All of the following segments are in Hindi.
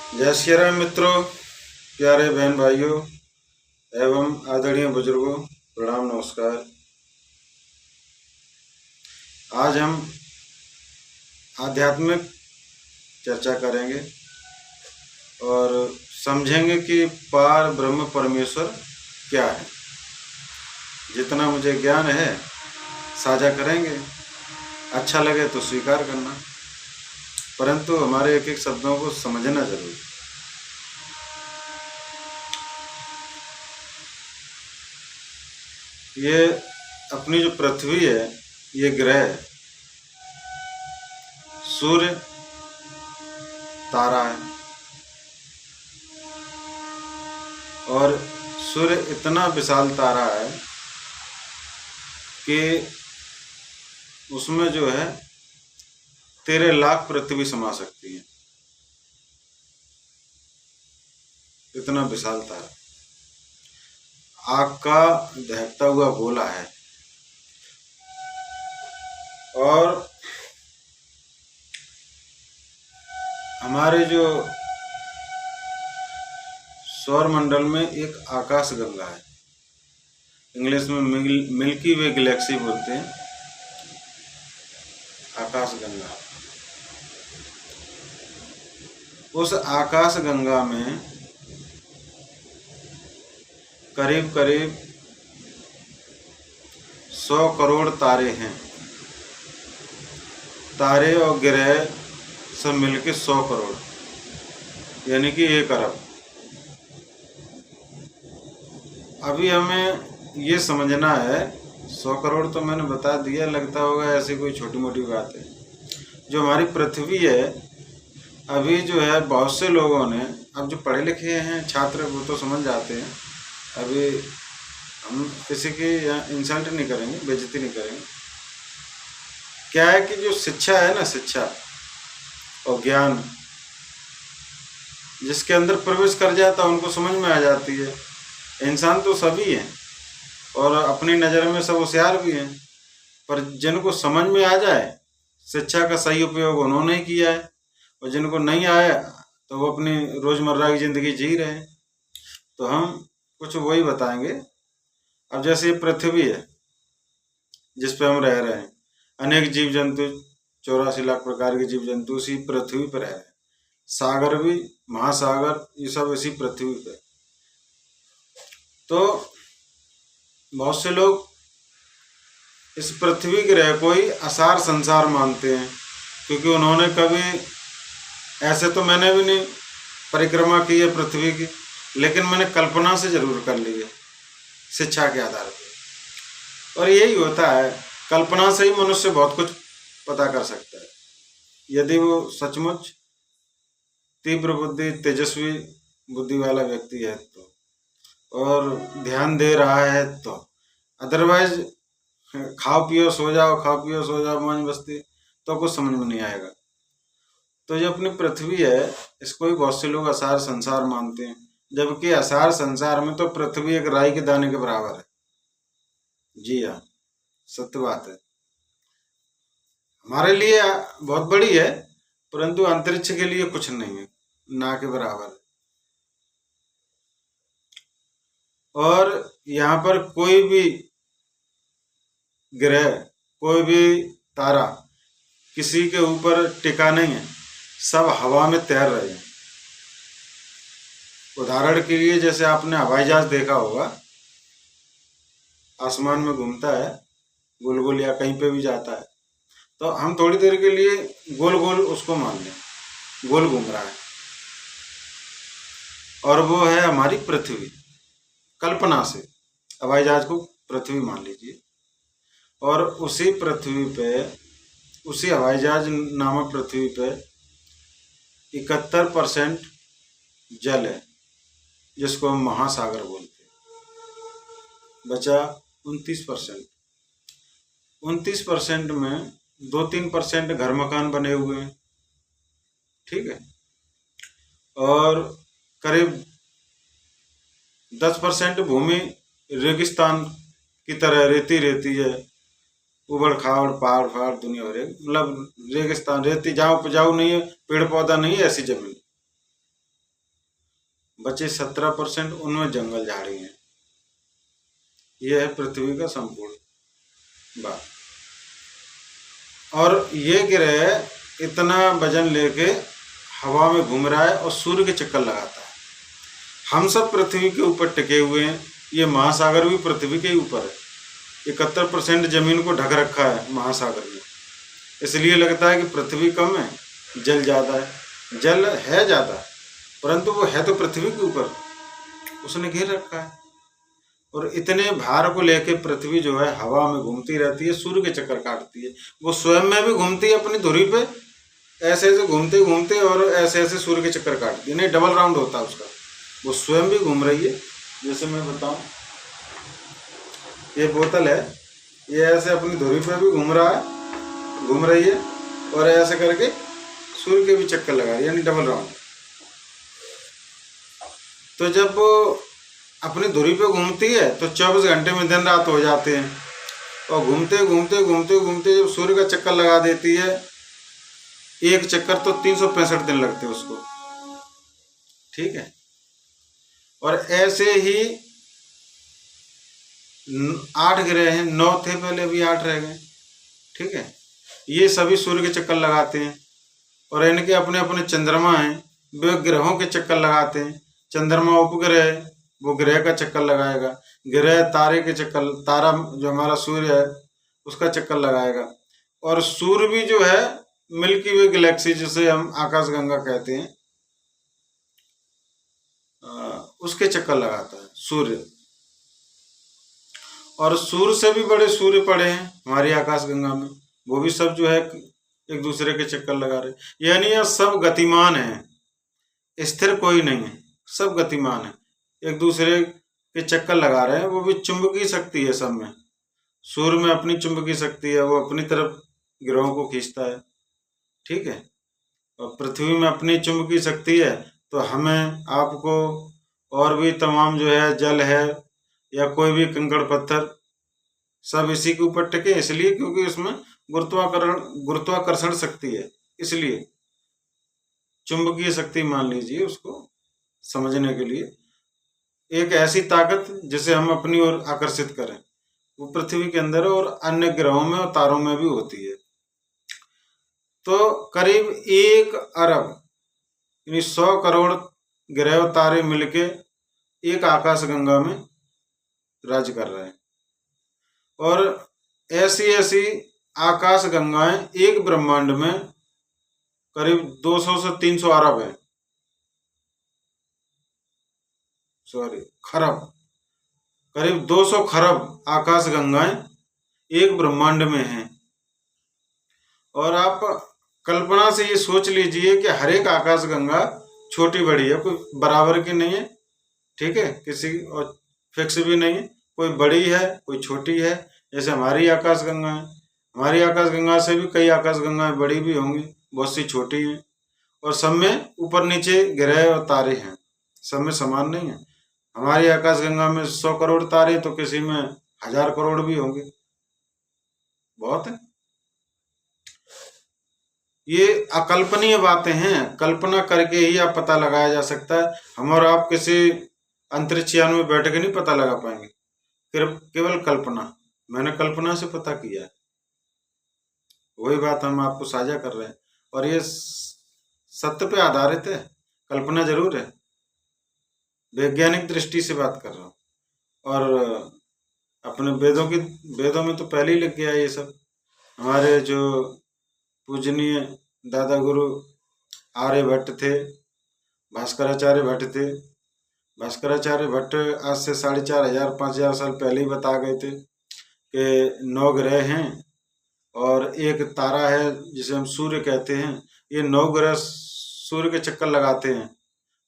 जय श्री राम मित्रों, प्यारे बहन भाइयों एवं आदरणीय बुजुर्गों, प्रणाम नमस्कार। आज हम आध्यात्मिक चर्चा करेंगे और समझेंगे कि पार ब्रह्म परमेश्वर क्या है। जितना मुझे ज्ञान है साझा करेंगे, अच्छा लगे तो स्वीकार करना, परंतु हमारे एक एक शब्दों को समझना जरूरी। ये अपनी जो पृथ्वी है, ये ग्रह है, सूर्य तारा है और सूर्य इतना विशाल तारा है कि उसमें जो है 13 लाख पृथ्वी समा सकती है। इतना विशाल तारा, आग का दहकता हुआ गोला है। और हमारे जो सौर मंडल में एक आकाश गंगा है, इंग्लिश में मिल्की वे गैलेक्सी बोलते हैं, आकाश गंगा। उस आकाश गंगा में करीब करीब 100 करोड़ तारे हैं। तारे और ग्रह सब मिलके 100 करोड़, यानी कि 1 अरब। अभी हमें ये समझना है, 100 करोड़ तो मैंने बता दिया, लगता होगा ऐसी कोई छोटी मोटी बात है। जो हमारी पृथ्वी है, अभी जो है बहुत से लोगों ने, अब जो पढ़े लिखे हैं छात्र वो तो समझ जाते हैं, अभी हम किसी की इंसल्ट नहीं करेंगे, बेइज्जती नहीं करेंगे। क्या है कि जो शिक्षा है ना, शिक्षा और ज्ञान जिसके अंदर प्रवेश कर जाता है उनको समझ में आ जाती है। इंसान तो सभी हैं और अपनी नज़र में सब होशियार भी हैं, पर जिनको समझ में आ जाए शिक्षा का सही उपयोग उन्होंने ही किया है, और जिनको नहीं आया तो वो अपनी रोज़मर्रा की ज़िंदगी जी रहे हैं। तो हम कुछ वही बताएंगे। अब जैसे ये पृथ्वी है जिस पे हम रह रहे हैं, अनेक जीव जंतु, 84 लाख प्रकार के जीव जंतु इसी पृथ्वी पर रह रहे हैं। सागर भी, महासागर, ये सब इसी पृथ्वी पे। तो बहुत से लोग इस पृथ्वी ग्रह को ही असार संसार मानते हैं, क्योंकि उन्होंने कभी, ऐसे तो मैंने भी नहीं परिक्रमा की है पृथ्वी की, लेकिन मैंने कल्पना से जरूर कर ली है शिक्षा के आधार पर। और यही होता है, कल्पना से ही मनुष्य बहुत कुछ पता कर सकता है, यदि वो सचमुच तीव्र बुद्धि, तेजस्वी बुद्धि वाला व्यक्ति है तो, और ध्यान दे रहा है तो। अदरवाइज खाओ पियो सो जाओ, खाओ पियो सो जाओ, मौज मस्ती, तो कुछ समझ में नहीं आएगा। तो ये अपनी पृथ्वी है, इसको ही बहुत से लोग असार संसार मानते हैं, जबकि असार संसार में तो पृथ्वी एक राई के दाने के बराबर है। जी हाँ, सत्य बात है। हमारे लिए बहुत बड़ी है, परंतु अंतरिक्ष के लिए कुछ नहीं है, ना के बराबर। और यहाँ पर कोई भी ग्रह, कोई भी तारा किसी के ऊपर टिका नहीं है, सब हवा में तैर रहे हैं। उदाहरण के लिए, जैसे आपने हवाई जहाज देखा होगा, आसमान में घूमता है गोल गोल, या कहीं पे भी जाता है, तो हम थोड़ी देर के लिए गोल गोल उसको मान लें, गोल घूम रहा है, और वो है हमारी पृथ्वी। कल्पना से हवाई जहाज को पृथ्वी मान लीजिए, और उसी पृथ्वी पे, उसी हवाई जहाज नामक पृथ्वी पे 71% जल है, जिसको हम महासागर बोलते हैं। बचा 29%। 29% में 2-3% घर मकान बने हुए हैं, ठीक है, और करीब 10% भूमि रेगिस्तान की तरह रेती रेती है, उबड़ खाबड़ पहाड़ पहाड़ दुनिया भर, मतलब रेगिस्तान, रेती, जहाँ उपजाऊ नहीं है, पेड़ पौधा नहीं है, ऐसी जमीन। बचे 17% उनमें जंगल झाड़ी हैं। यह है पृथ्वी का संपूर्ण बात। और ये ग्रह इतना वजन लेके हवा में घूम रहा है और सूर्य के चक्कर लगाता है। हम सब पृथ्वी के ऊपर टिके हुए हैं। ये महासागर भी पृथ्वी के ऊपर है। 71% जमीन को ढक रखा है महासागर में। इसलिए लगता है कि पृथ्वी कम है, जल ज़्यादा है। जल है ज़्यादा, परंतु वो है तो पृथ्वी के ऊपर, उसने घेर रखा है। और इतने भार को लेके पृथ्वी जो है हवा में घूमती रहती है, सूर्य के चक्कर काटती है। वो स्वयं में भी घूमती है अपनी धुरी पे, ऐसे ऐसे घूमते घूमते, और ऐसे ऐसे सूर्य के चक्कर काटती है। नहीं, डबल राउंड होता है उसका। वो स्वयं भी घूम रही है। जैसे मैं बताऊं, ये बोतल है, ये ऐसे अपनी धुरी पे भी घूम रही है, और ऐसे करके सूर्य के भी चक्कर लगा रही है, यानी डबल राउंड। तो जब अपनी धुरी पे घूमती है तो 24 घंटे में दिन रात हो जाते हैं। और घूमते घूमते घूमते घूमते जब सूर्य का चक्कर लगा देती है, एक चक्कर तो 365 दिन लगते हैं उसको। ठीक है। और ऐसे ही 8 ग्रह हैं, 9 थे पहले, अभी 8 रह गए। ठीक है। ये सभी सूर्य के चक्कर लगाते हैं। और इनके अपने अपने चंद्रमा हैं, वे ग्रहों के चक्कर लगाते हैं। चंद्रमा उपग्रह, वो ग्रह का चक्कर लगाएगा। ग्रह तारे के चक्कर, तारा जो हमारा सूर्य है उसका चक्कर लगाएगा। और सूर्य भी जो है मिल्की वे गैलेक्सी, जिसे हम आकाशगंगा कहते हैं, उसके चक्कर लगाता है सूर्य। और सूर्य से भी बड़े सूर्य पड़े हैं हमारी आकाशगंगा में, वो भी सब जो है एक दूसरे के चक्कर लगा रहे। यानी यह सब गतिमान है, स्थिर कोई नहीं है, सब गतिमान है, एक दूसरे के चक्कर लगा रहे हैं। वो भी चुंबकीय शक्ति है सब में। सूर्य में अपनी चुंबकीय शक्ति है, वो अपनी तरफ ग्रहों को खींचता है। ठीक है। और पृथ्वी में अपनी चुंबकीय शक्ति है, तो हमें, आपको, और भी तमाम जो है जल है या कोई भी कंकड़ पत्थर, सब इसी के ऊपर टिके, इसलिए क्योंकि उसमें गुरुत्वाकर्षण शक्ति है। इसलिए चुंबकीय शक्ति मान लीजिए उसको समझने के लिए, एक ऐसी ताकत जिसे हम अपनी ओर आकर्षित करें, वो पृथ्वी के अंदर और अन्य ग्रहों में और तारों में भी होती है। तो करीब 1 अरब यानी 100 करोड़ ग्रह और तारे मिलके एक आकाशगंगा में राज्य कर रहे हैं। और ऐसी ऐसी आकाशगंगाएं एक ब्रह्मांड में करीब 200 से 300 अरब है, खरब, करीब 200 खरब आकाशगंगाएं एक ब्रह्मांड में हैं। और आप कल्पना से ये सोच लीजिए कि हर एक आकाशगंगा छोटी बड़ी है, कोई बराबर की नहीं है। ठीक है। किसी और फिक्स भी नहीं है, कोई बड़ी है कोई छोटी है। जैसे हमारी आकाशगंगा है, हमारी आकाशगंगा से भी कई आकाशगंगाएं बड़ी भी होंगी, बहुत सी छोटी हैं। और सब में ऊपर नीचे ग्रह और तारे हैं, सब में समान नहीं है। हमारी आकाशगंगा में 100 करोड़ तारे, तो किसी में 1000 करोड़ भी होंगे, बहुत है। ये अकल्पनीय बातें हैं, कल्पना करके ही आप पता लगाया जा सकता है। हम और आप किसी अंतरिक्ष यान में बैठ के नहीं पता लगा पाएंगे, केवल कल्पना, मैंने कल्पना से पता किया है। वही बात हम आपको साझा कर रहे हैं, और ये सत्य पे आधारित है, कल्पना जरूर है, वैज्ञानिक दृष्टि से बात कर रहा हूँ। और अपने वेदों में तो पहले ही लग गया ये सब। हमारे जो पूजनीय दादा गुरु आर्यभट्ट थे, भास्कराचार्य भट्ट थे। भास्कराचार्य भट्ट आज से 4500-5000 साल पहले ही बता गए थे कि 9 ग्रह हैं और एक तारा है जिसे हम सूर्य कहते हैं। ये 9 ग्रह सूर्य के चक्कर लगाते हैं।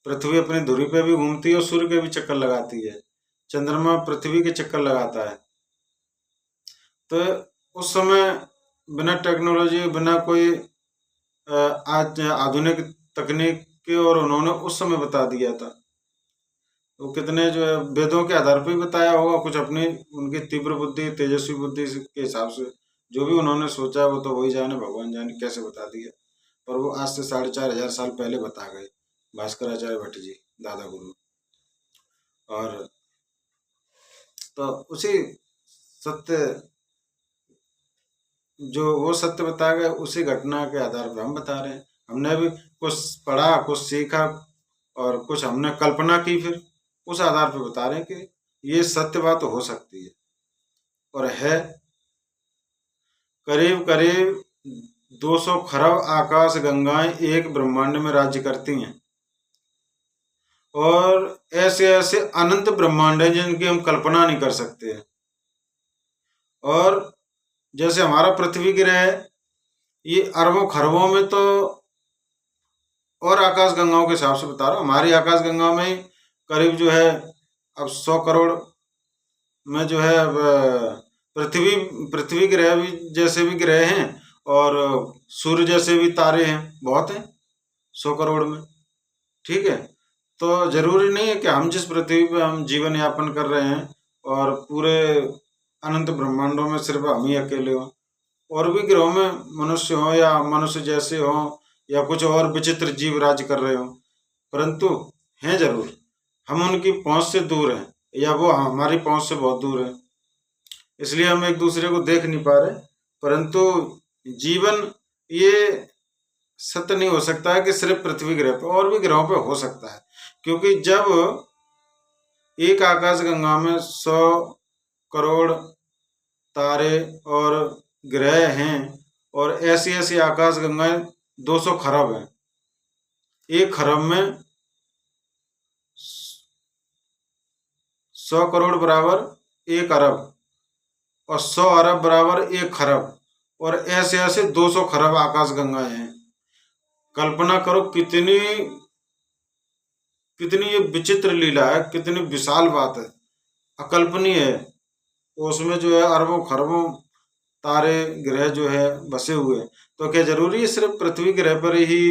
पृथ्वी अपनी धुरी पे भी घूमती है और सूर्य के भी चक्कर लगाती है। चंद्रमा पृथ्वी के चक्कर लगाता है। तो उस समय बिना टेक्नोलॉजी, बिना कोई आज आधुनिक तकनीक के, और उन्होंने उस समय बता दिया था। वो कितने जो है वेदों के आधार पर ही बताया होगा, कुछ अपनी उनकी तीव्र बुद्धि, तेजस्वी बुद्धि के हिसाब से जो भी उन्होंने सोचा, वो तो वही जाने, भगवान जाने कैसे बता दिया। पर वो आज से 4500 साल पहले बता गए भास्कराचार्य भट्ट जी, दादा गुरु। और तो उसी सत्य, जो वो सत्य बताया गया उसी घटना के आधार पर हम बता रहे हैं। हमने भी कुछ पढ़ा, कुछ सीखा और कुछ हमने कल्पना की, फिर उस आधार पर बता रहे हैं कि ये सत्य बात हो सकती है और है। करीब करीब 200 खरब आकाश गंगाएं एक ब्रह्मांड में राज्य करती हैं और ऐसे ऐसे अनंत ब्रह्मांड हैं जिनकी हम कल्पना नहीं कर सकते हैं। और जैसे हमारा पृथ्वी ग्रह है, ये अरबों खरबों में तो, और आकाश गंगाओं के हिसाब से बता रहा हूँ, हमारी आकाश गंगा में ही करीब जो है अब 100 करोड़ में जो है अब पृथ्वी पृथ्वी ग्रह भी जैसे भी ग्रह हैं और सूर्य जैसे भी तारे हैं, बहुत हैं 100 करोड़ में। ठीक है, तो जरूरी नहीं है कि हम जिस पृथ्वी पे हम जीवन यापन कर रहे हैं और पूरे अनंत ब्रह्मांडों में सिर्फ हम ही अकेले हों। और भी ग्रहों में मनुष्य हो या मनुष्य जैसे हो या कुछ और विचित्र जीव राज्य कर रहे हो, परंतु हैं जरूर। हम उनकी पहुंच से दूर हैं या वो हमारी पहुंच से बहुत दूर है, इसलिए हम एक दूसरे को देख नहीं पा रहे। परंतु जीवन ये सत्य नहीं हो सकता है कि सिर्फ पृथ्वी ग्रह पर, और भी ग्रहों पर हो सकता है। क्योंकि जब एक आकाश गंगा में 100 करोड़ तारे और ग्रह हैं और ऐसी ऐसी आकाश गंगाएं 200 खरब हैं, एक खरब में 100 करोड़ बराबर 1 अरब और 100 अरब बराबर 1 खरब और ऐसे ऐसे 200 खरब आकाश गंगाएं हैं। कल्पना करो कितनी कितनी ये विचित्र लीला है, कितनी विशाल बात है, अकल्पनीय है। उसमें जो है अरबों खरबों तारे ग्रह जो है बसे हुए हैं। तो क्या जरूरी है सिर्फ पृथ्वी ग्रह पर ही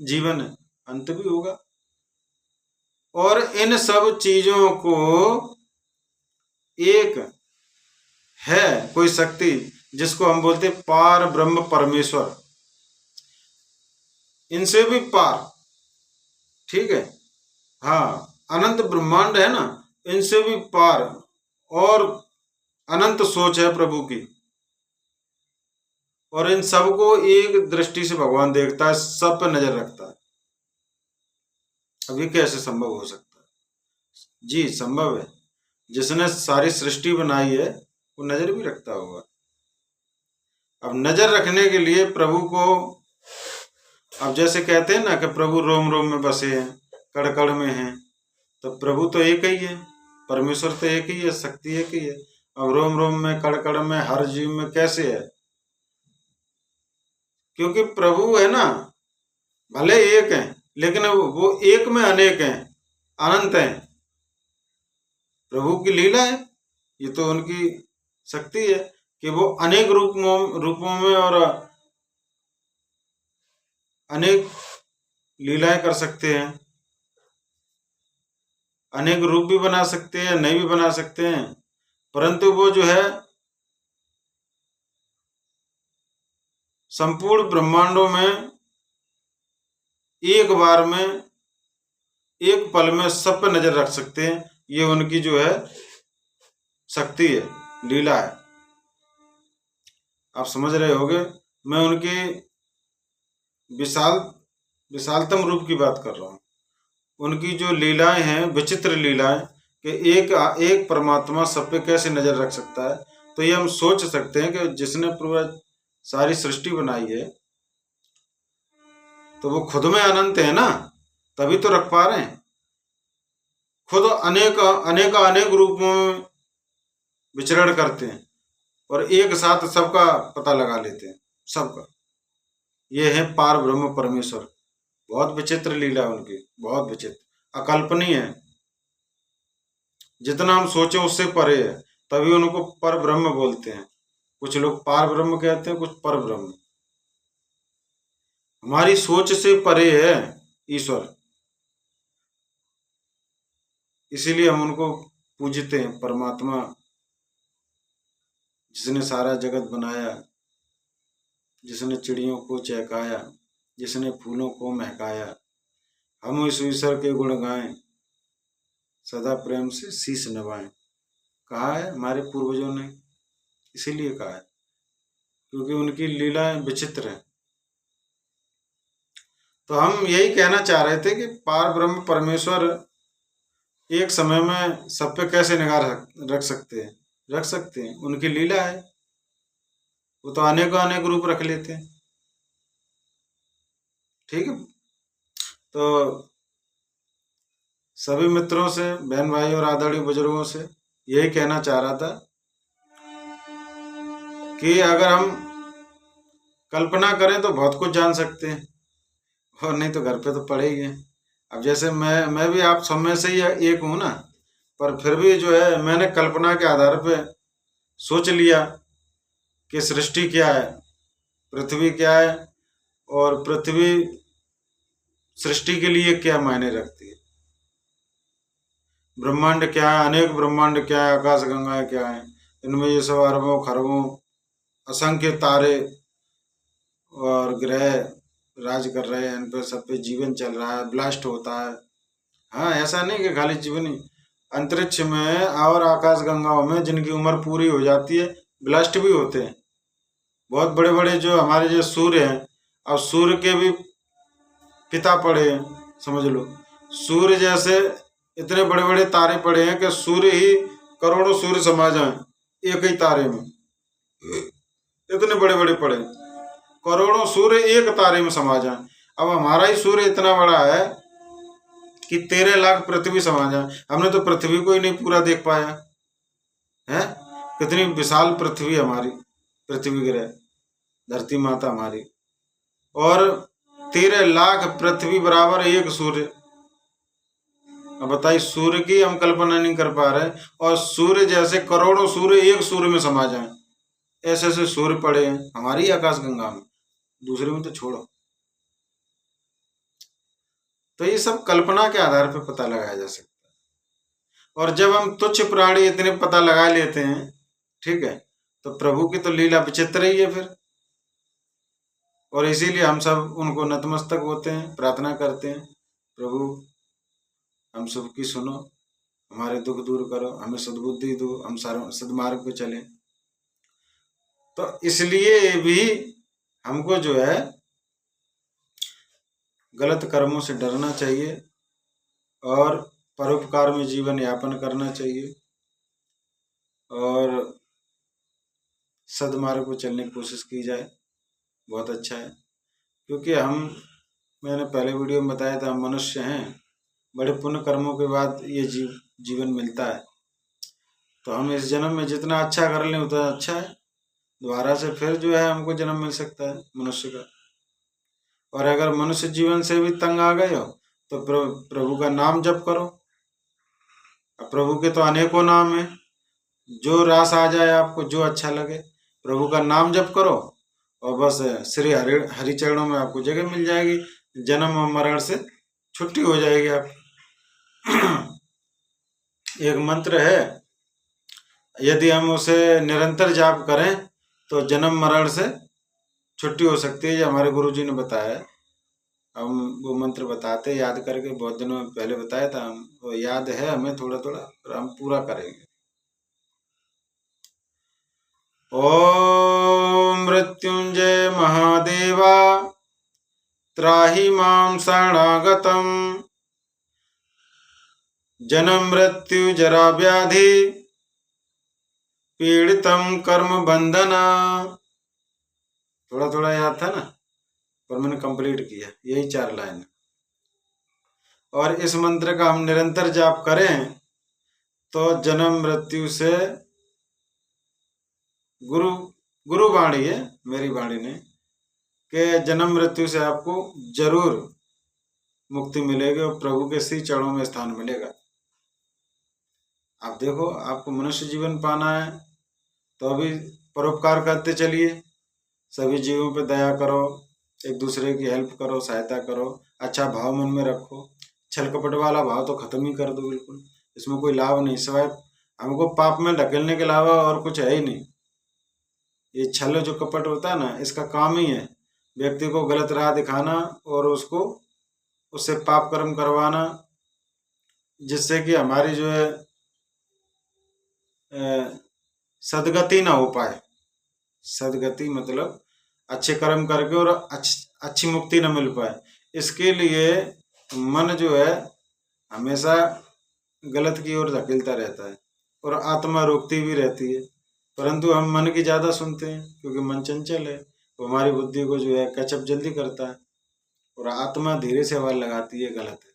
जीवन है? अंत भी होगा। और इन सब चीजों को एक है कोई शक्ति जिसको हम बोलते पार ब्रह्म परमेश्वर, इनसे भी पार। ठीक है, हाँ, अनंत ब्रह्मांड है ना, इनसे भी पार और अनंत सोच है प्रभु की। और इन सबको एक दृष्टि से भगवान देखता है, सब पे नजर रखता है। अब ये कैसे संभव हो सकता है? जी संभव है। जिसने सारी सृष्टि बनाई है वो नजर भी रखता होगा। अब नजर रखने के लिए प्रभु को, अब जैसे कहते हैं ना कि प्रभु रोम रोम में बसे हैं, कड़ कड़ में हैं, तो प्रभु तो एक ही है, परमेश्वर तो एक ही है, शक्ति एक ही है। अब रोम रोम में, कड़ कड़ में, हर जीव में कैसे है? क्योंकि प्रभु है ना, भले एक हैं लेकिन वो एक में अनेक हैं, अनंत हैं। प्रभु की लीला है, ये तो उनकी शक्ति है कि वो अनेक रूपों में और अनेक लीलाएं कर सकते हैं। अनेक रूप भी बना सकते हैं, नहीं भी बना सकते हैं, परंतु वो जो है संपूर्ण ब्रह्मांडों में एक बार में, एक पल में सब पे नजर रख सकते हैं। ये उनकी जो है शक्ति है, लीला है। आप समझ रहे होगे, मैं उनकी विशाल विशालतम रूप की बात कर रहा हूँ। उनकी जो लीलाएं हैं, विचित्र लीलाएं, कि एक एक परमात्मा सब पे कैसे नजर रख सकता है। तो ये हम सोच सकते हैं कि जिसने पूरा सारी सृष्टि बनाई है तो वो खुद में अनंत है ना, तभी तो रख पा रहे हैं। खुद अनेक अनेक अनेक रूपों में विचरण करते हैं और एक साथ सबका पता लगा लेते हैं, सबका। ये है पार ब्रह्म परमेश्वर। बहुत विचित्र लीला है उनकी, बहुत विचित्र, अकल्पनीय है। जितना हम सोचे उससे परे है, तभी उनको पर ब्रह्म बोलते हैं। कुछ लोग पार ब्रह्म कहते हैं, कुछ पर ब्रह्म। हमारी सोच से परे है ईश्वर, इसीलिए हम उनको पूजते हैं। परमात्मा जिसने सारा जगत बनाया, जिसने चिड़ियों को चहकाया, जिसने फूलों को महकाया, हम उस ईश्वर के गुण गाएं, सदा प्रेम से शीश नवाएं। कहा है हमारे पूर्वजों ने, इसीलिए कहा है क्योंकि उनकी लीलाएं विचित्र हैं। तो हम यही कहना चाह रहे थे कि पार ब्रह्म परमेश्वर एक समय में सब पे कैसे निगाह रख सकते हैं, रख सकते हैं, उनकी लीला है। वो तो अनेकों अनेक रूप रख लेते हैं। ठीक है। तो सभी मित्रों से, बहन भाई और आदरणीय बुजुर्गों से यही कहना चाह रहा था कि अगर हम कल्पना करें तो बहुत कुछ जान सकते हैं, और नहीं तो घर पे तो पड़े ही हैं। अब जैसे मैं भी आप सब में से ही एक हूँ ना, पर फिर भी जो है मैंने कल्पना के आधार पे सोच लिया कि सृष्टि क्या है, पृथ्वी क्या है, और पृथ्वी सृष्टि के लिए क्या मायने रखती है, ब्रह्मांड क्या है, अनेक ब्रह्मांड क्या है, आकाश गंगाएं क्या है, इनमें ये सब अरबों खरबों असंख्य तारे और ग्रह राज कर रहे हैं, इन पर सब पे जीवन चल रहा है, ब्लास्ट होता है। हाँ, ऐसा नहीं कि खाली जीवन ही, अंतरिक्ष में और आकाश गंगाओं में जिनकी उम्र पूरी हो जाती है ब्लास्ट भी होते हैं। बहुत बड़े बड़े जो हमारे जो सूर्य हैं, अब सूर्य के भी पिता पड़े हैं, समझ लो। सूर्य जैसे इतने बड़े बड़े तारे पड़े हैं कि सूर्य ही करोड़ों सूर्य समा जाएं एक ही तारे में, इतने बड़े बड़े पड़े, करोड़ों सूर्य एक तारे में समा जाएं। अब हमारा ही सूर्य इतना बड़ा है कि 13 लाख पृथ्वी समा जाए। हमने तो पृथ्वी को ही नहीं पूरा देख पाया है। कितनी विशाल पृथ्वी हमारी, पृथ्वी ग्रह, धरती माता हमारी, और 13 लाख पृथ्वी बराबर एक सूर्य। अब बताइए, सूर्य की हम कल्पना नहीं कर पा रहे, और सूर्य जैसे करोड़ों सूर्य एक सूर्य में समा जाए, ऐसे ऐसे सूर्य पड़े हैं हमारी आकाश गंगा में, दूसरे में तो छोड़ो। तो ये सब कल्पना के आधार पर पता लगाया जा सकता है। और जब हम तुच्छ प्राणी इतने पता लगा लेते हैं, ठीक है, तो प्रभु की तो लीला विचित्र ही है फिर। और इसीलिए हम सब उनको नतमस्तक होते हैं, प्रार्थना करते हैं, प्रभु हम सबकी सुनो, हमारे दुख दूर करो, हमें सद्बुद्धि दो, हम सदमार्ग पे चलें। तो इसलिए भी हमको जो है गलत कर्मों से डरना चाहिए और परोपकार में जीवन यापन करना चाहिए और सदमार्ग पर चलने की कोशिश की जाए, बहुत अच्छा है। क्योंकि मैंने पहले वीडियो में बताया था, हम मनुष्य हैं, बड़े पुण्य कर्मों के बाद ये जीवन मिलता है। तो हम इस जन्म में जितना अच्छा कर लें उतना अच्छा है, दोबारा से फिर जो है हमको जन्म मिल सकता है मनुष्य का। और अगर मनुष्य जीवन से भी तंग आ गए हो तो प्रभु का नाम जप करो। अब प्रभु के तो अनेकों नाम हैं, जो रास आ जाए आपको, जो अच्छा लगे, प्रभु का नाम जप करो और बस श्री हरि चरणों में आपको जगह मिल जाएगी, जन्म और मरण से छुट्टी हो जाएगी आप। एक मंत्र है, यदि हम उसे निरंतर जाप करें तो जन्म मरण से छुट्टी हो सकती है, ये हमारे गुरुजी ने बताया है। हम वो मंत्र बताते, याद करके, बहुत दिनों पहले बताया था, हम वो याद है हमें थोड़ा थोड़ा, हम पूरा करेंगे। ओम मृत्युंजय महादेवा त्राहि मां शरणागतम, जन्म मृत्यु जरा व्याधि पीड़ितम कर्म बंधना। थोड़ा थोड़ा याद था ना, पर मैंने कंप्लीट किया, यही 4 लाइन। और इस मंत्र का हम निरंतर जाप करें तो जन्म मृत्यु से, गुरु वाणी है, मेरी वाणी नहीं, कि जन्म मृत्यु से आपको जरूर मुक्ति मिलेगी और प्रभु के श्री चरणों में स्थान मिलेगा। आप देखो, आपको मनुष्य जीवन पाना है तो अभी परोपकार करते चलिए, सभी जीवों पे दया करो, एक दूसरे की हेल्प करो, सहायता करो, अच्छा भाव मन में रखो। छल कपट वाला भाव तो खत्म ही कर दो बिल्कुल, इसमें कोई लाभ नहीं, सिवाय हमको पाप में ढकेलने के अलावा और कुछ है ही नहीं। ये छल जो कपट होता है ना, इसका काम ही है व्यक्ति को गलत राह दिखाना और उससे पाप कर्म करवाना। जिससे कि हमारी जो है सदगति ना हो पाए। सदगति मतलब अच्छे कर्म करके और अच्छी मुक्ति न मिल पाए, इसके लिए मन जो है हमेशा गलत की ओर धकेलता रहता है और आत्मा रोकती भी रहती है। परंतु हम मन की ज़्यादा सुनते हैं क्योंकि मन चंचल है, वो हमारी बुद्धि को जो है कैचअप जल्दी करता है और आत्मा धीरे से आवाज़ लगाती है गलत है,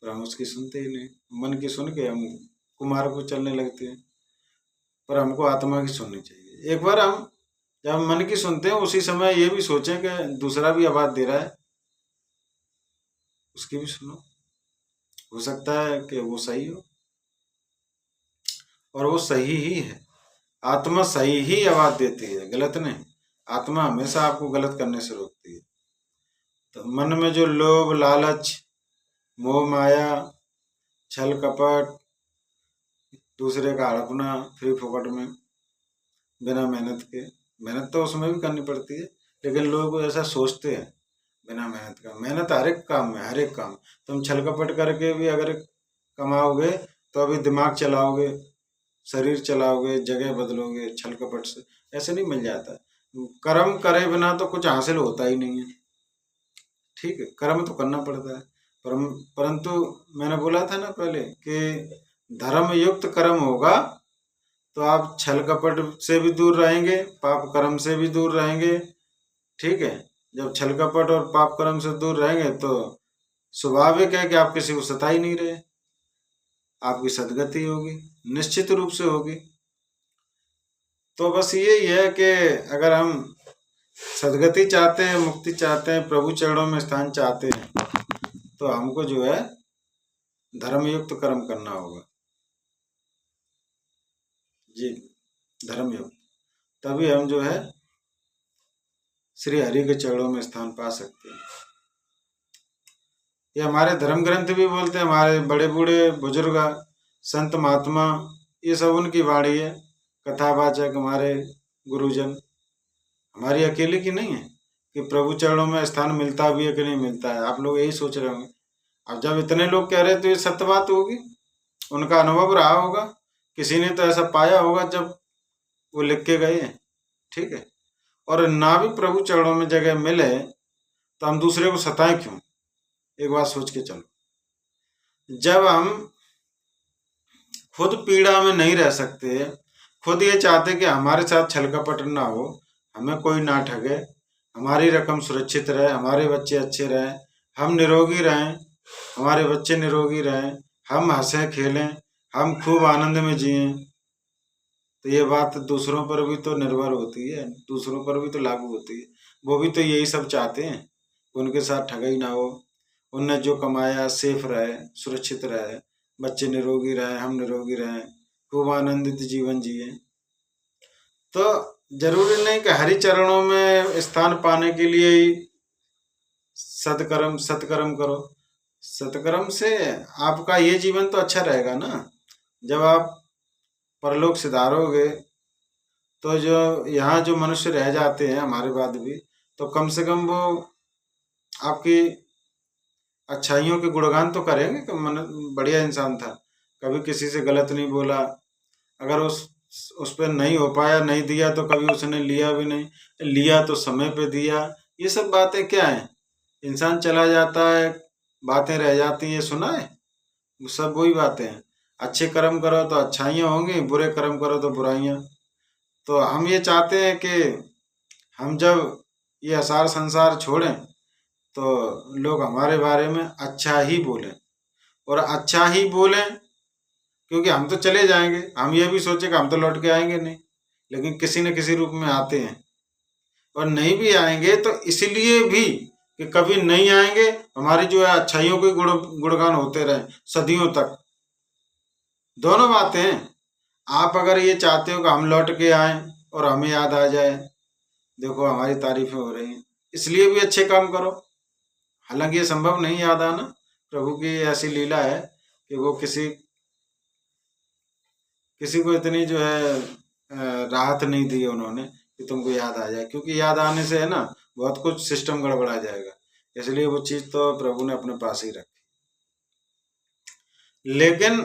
पर हम उसकी सुनते ही नहीं। मन की सुन के हम कुमार को चलने लगते हैं, पर हमको आत्मा की सुननी चाहिए। एक बार हम जब मन की सुनते हैं उसी समय ये भी सोचें कि दूसरा भी आवाज़ दे रहा है, उसकी भी सुनो, हो सकता है कि वो सही हो और वो सही ही है। आत्मा सही ही आवाज़ देती है, गलत नहीं। आत्मा हमेशा आपको गलत करने से रोकती है। तो मन में जो लोभ, लालच, मोह, माया, छल, कपट, दूसरे का हड़पना फ्री फोकट में बिना मेहनत के, मेहनत तो उसमें भी करनी पड़ती है, लेकिन लोग ऐसा सोचते हैं बिना मेहनत का। मेहनत हर एक काम में, हर एक काम। तुम छल कपट करके भी अगर कमाओगे तो अभी दिमाग चलाओगे, शरीर चलाओगे, जगह बदलोगे छल कपट से, ऐसे नहीं मिल जाता। कर्म करे बिना तो कुछ हासिल होता ही नहीं है। ठीक है, कर्म तो करना पड़ता है, परंतु मैंने बोला था ना पहले कि धर्म युक्त कर्म होगा तो आप छल कपट से भी दूर रहेंगे, पाप कर्म से भी दूर रहेंगे। ठीक है, जब छल कपट और पाप कर्म से दूर रहेंगे तो स्वाभाविक है कि आप किसी को सता ही नहीं रहे, आपकी सदगति होगी, निश्चित रूप से होगी। तो बस यही है कि अगर हम सदगति चाहते हैं, मुक्ति चाहते हैं, प्रभु चरणों में स्थान चाहते हैं, तो हमको जो है धर्मयुक्त कर्म करना होगा जी, धर्मयुक्त। तभी हम जो है श्री हरि के चरणों में स्थान पा सकते हैं। ये हमारे धर्म ग्रंथ भी बोलते हैं, हमारे बड़े बूढ़े बुजुर्ग संत महात्मा, ये सब उनकी वाणी है, कथावाचक हमारे गुरुजन। हमारी अकेले की नहीं है कि प्रभु चरणों में स्थान मिलता भी है कि नहीं मिलता है। आप लोग यही सोच रहे होंगे। अब जब इतने लोग कह रहे तो ये सत्य बात होगी, उनका अनुभव रहा होगा, किसी ने तो ऐसा पाया होगा जब वो लिख के गए हैं। ठीक है, और ना भी प्रभु चरणों में जगह मिले तो हम दूसरे को सताएं क्यों? एक बात सोच के चलो, जब हम खुद पीड़ा में नहीं रह सकते, खुद ये चाहते कि हमारे साथ छल कपट ना हो, हमें कोई ना ठगे, हमारी रकम सुरक्षित रहे, हमारे बच्चे अच्छे रहें, हम निरोगी रहें, हमारे बच्चे निरोगी रहें, हम हंसें खेलें, हम खूब आनंद में जिएं, तो ये बात दूसरों पर भी तो निर्भर होती है, दूसरों पर भी तो लागू होती है। वो भी तो यही सब चाहते हैं, उनके साथ ठगाई ना हो, उनने जो कमाया सेफ रहे, सुरक्षित रहे, बच्चे निरोगी रहे, हम निरोगी रहें, खूब आनंदित जीवन जिए। तो जरूरी नहीं कि हरि चरणों में स्थान पाने के लिए ही सत्कर्म करो। सत्कर्म से आपका ये जीवन तो अच्छा रहेगा ना। जब आप परलोक सिधारोगे तो जो यहाँ जो मनुष्य रह जाते हैं हमारे बाद भी, तो कम से कम वो आपकी अच्छाइयों के गुणगान तो करेंगे कि मन बढ़िया इंसान था, कभी किसी से गलत नहीं बोला। अगर उस पर नहीं हो पाया, नहीं दिया, तो कभी उसने लिया भी नहीं, लिया तो समय पे दिया। ये सब बातें क्या हैं? इंसान चला जाता है, बातें रह जाती हैं, सुना है? वो सब वही बातें हैं। अच्छे कर्म करो तो अच्छाइयाँ होंगी, बुरे कर्म करो तो बुराइयाँ। तो हम ये चाहते हैं कि हम जब ये असार संसार छोड़ें तो लोग हमारे बारे में अच्छा ही बोलें, और अच्छा ही बोलें क्योंकि हम तो चले जाएंगे। हम ये भी सोचे कि हम तो लौट के आएंगे नहीं, लेकिन किसी न किसी रूप में आते हैं, और नहीं भी आएंगे तो इसलिए भी कि कभी नहीं आएंगे, हमारी जो है अच्छाइयों के गुणगान होते रहे सदियों तक। दोनों बातें हैं। आप अगर ये चाहते हो कि हम लौट के आएं और हमें याद आ जाए, देखो हमारी तारीफें हो रही हैं, इसलिए भी अच्छे काम करो। हालांकि ये संभव नहीं याद आना, प्रभु की ऐसी लीला है कि वो किसी को इतनी जो है राहत नहीं दी है उन्होंने कि तुमको याद आ जाए, क्योंकि याद आने से है ना बहुत कुछ सिस्टम गड़बड़ा जाएगा, इसलिए वो चीज़ तो प्रभु ने अपने पास ही रखी। लेकिन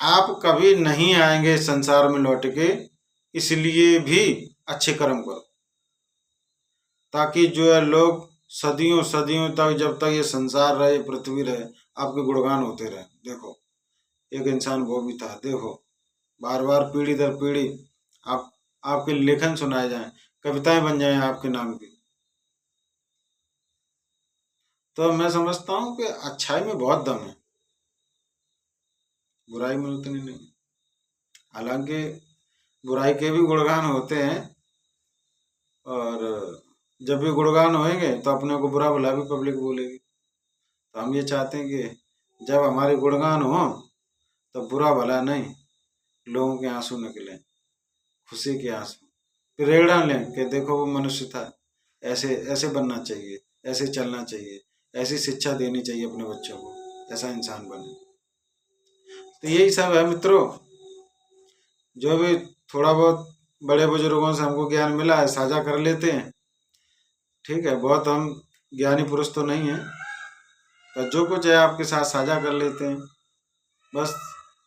आप कभी नहीं आएंगे संसार में लौट के, इसलिए भी अच्छे कर्म करो, ताकि जो है लोग सदियों सदियों तक, जब तक ये संसार रहे, पृथ्वी रहे, आपके गुणगान होते रहे। देखो एक इंसान वो भी था, देखो बार बार पीढ़ी दर पीढ़ी आप आपके लेखन सुनाए जाएं, कविताएं बन जाएं आपके नाम की। तो मैं समझता हूँ कि अच्छाई में बहुत दम है, बुराई में उतनी नहीं। हालांकि बुराई के भी गुणगान होते हैं, और जब भी गुणगान होंगे तो अपने को बुरा भला भी पब्लिक बोलेगी। तो हम ये चाहते हैं कि जब हमारे गुणगान हो तो बुरा भला नहीं, लोगों के आंसू निकलें, खुशी के आंसू, प्रेरणा लें कि देखो वो मनुष्य था, ऐसे ऐसे बनना चाहिए, ऐसे चलना चाहिए, ऐसी शिक्षा देनी चाहिए अपने बच्चों को, ऐसा इंसान बने। तो यही सब है मित्रों, जो भी थोड़ा बहुत बड़े बुजुर्गों से हमको ज्ञान मिला है साझा कर लेते हैं। ठीक है, बहुत हम ज्ञानी पुरुष तो नहीं हैं, पर जो कुछ है आपके साथ साझा कर लेते हैं। बस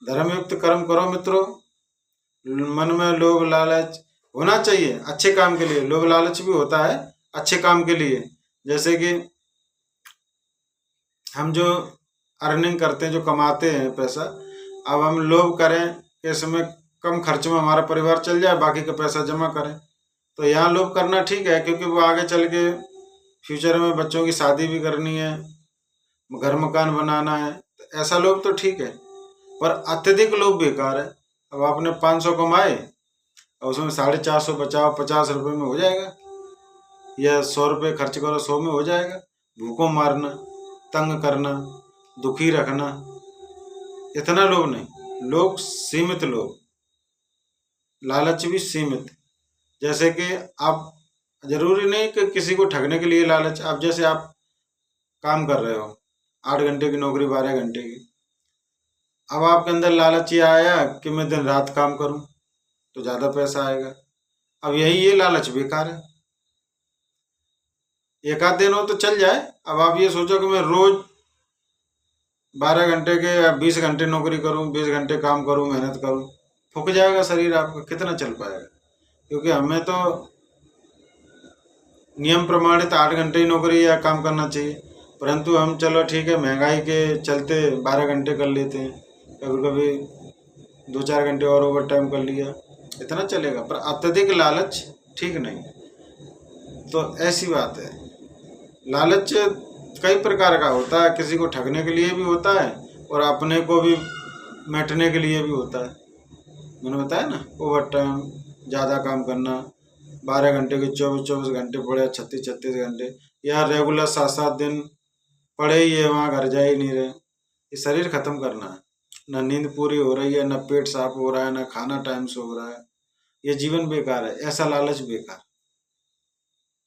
धर्मयुक्त कर्म करो मित्रों, मन में लोभ लालच होना चाहिए अच्छे काम के लिए। लोभ लालच भी होता है अच्छे काम के लिए, जैसे कि हम जो अर्निंग करते हैं, जो कमाते हैं पैसा, अब हम लोभ करें कि इसमें कम खर्च में हमारा परिवार चल जाए, बाकी का पैसा जमा करें, तो यहाँ लोभ करना ठीक है, क्योंकि वो आगे चल के फ्यूचर में बच्चों की शादी भी करनी है, घर मकान बनाना है, तो ऐसा लोभ तो ठीक है। पर अत्यधिक लोभ बेकार है। अब आपने 500 कमाए और उसमें 450 बचाओ, 50 रुपये में हो जाएगा, या 100 रुपये खर्च करो 100 में हो जाएगा। भूखों मारना, तंग करना, दुखी रखना, इतना लोभ नहीं। लोग सीमित लोभ, लालच भी सीमित। जैसे कि आप, जरूरी नहीं कि किसी को ठगने के लिए लालच। आप जैसे आप काम कर रहे हो 8 घंटे की नौकरी, 12 घंटे की, अब आपके अंदर लालच ये आया कि मैं दिन रात काम करूं तो ज़्यादा पैसा आएगा। अब ये लालच बेकार है। एक आध दिन हो तो चल जाए, अब आप ये सोचो कि मैं रोज 12 घंटे के या 20 घंटे नौकरी करूं, 20 घंटे काम करूं, मेहनत करूं, फूक जाएगा शरीर आपका, कितना चल पाएगा। क्योंकि हमें तो नियम प्रमाणित 8 घंटे ही नौकरी या काम करना चाहिए, परंतु हम चलो ठीक है महंगाई के चलते 12 घंटे कर लेते हैं, कभी कभी 2-4 घंटे और ओवर टाइम कर लिया, इतना चलेगा। पर अत्यधिक लालच ठीक नहीं। तो ऐसी बात है, लालच कई प्रकार का होता है, किसी को ठगने के लिए भी होता है और अपने को भी मैटने के लिए भी होता है। मैंने बताया ना, ओवर टाइम, ज़्यादा काम करना, 12 घंटे के 24-24 घंटे पड़े, 36-36 घंटे, या रेगुलर 7-7 दिन पड़े ही है वहाँ, घर जा ही नहीं रहे। ये शरीर खत्म करना है। ना नींद पूरी हो रही है, ना पेट साफ हो रहा है, ना खाना टाइम से हो रहा है। ये जीवन बेकार है, ऐसा लालच बेकार।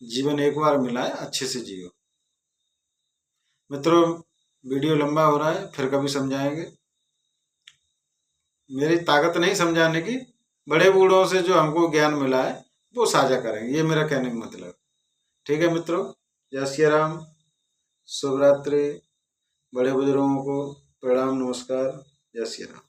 जीवन एक बार मिला है, अच्छे से जियो। मित्रों वीडियो लंबा हो रहा है, फिर कभी समझाएंगे। मेरी ताकत नहीं समझाने की, बड़े बूढ़ों से जो हमको ज्ञान मिला है वो साझा करेंगे, ये मेरा कहने का मतलब। ठीक है मित्रों, जय श्री राम, शुभ रात्रि, बड़े बुजुर्गों को प्रणाम, नमस्कार, जय श्री राम।